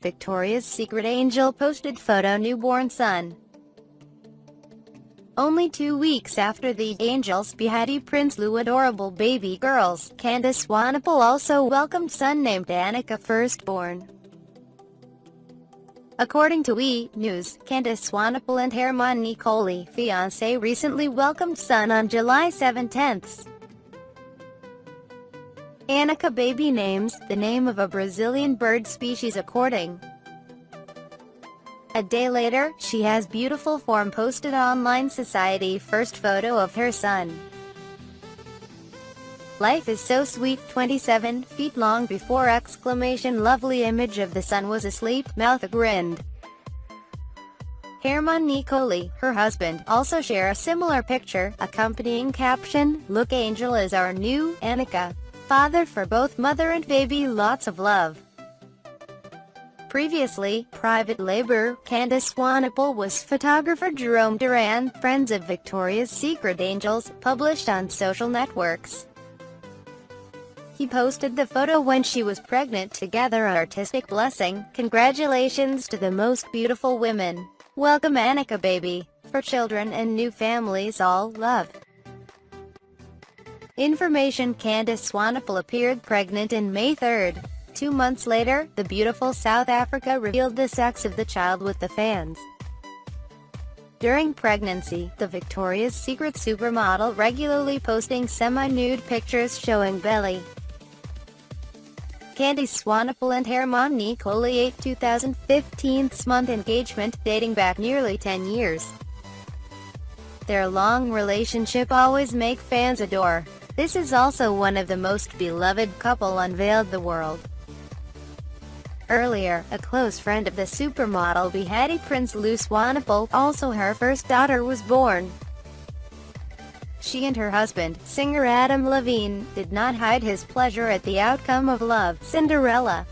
Victoria's Secret angel posted photo newborn son. Only 2 weeks after the angel's Behati Prinsloo adorable baby girls, Candice Swanepoel also welcomed son named Anaca firstborn. According to E! News, Candice Swanepoel and Hermann Nicoli, fiance, recently welcomed son on July 7. Anaca baby names, the name of a Brazilian bird species according. A day later, she has beautiful form posted online society first photo of her son. Life is so sweet, 27 feet long before exclamation lovely image of the son was asleep, mouth grinned. Hermann Nicoli, her husband, also share a similar picture, accompanying caption, "Look angel is our new Anaca. Father for both mother and baby, lots of love." Previously, private labor, Candice Swanepoel was photographer Jerome Duran, friends of Victoria's Secret angels, published on social networks. He posted the photo when she was pregnant to gather an artistic blessing. "Congratulations to the most beautiful women. Welcome Anaca baby. For children and new families all love." Information: Candice Swanepoel appeared pregnant in May 3. 2 months later, the beautiful South Africa revealed the sex of the child with the fans. During pregnancy, the Victoria's Secret supermodel regularly posting semi-nude pictures showing belly. Candice Swanepoel and Hermann Nicoli 2015 month engagement, dating back nearly 10 years. Their long relationship always make fans adore. This is also one of the most beloved couple unveiled the world. Earlier, a close friend of the supermodel Behati Prinsloo Swanepoel, also her first daughter, was born. She and her husband, singer Adam Levine, did not hide his pleasure at the outcome of Love, Cinderella.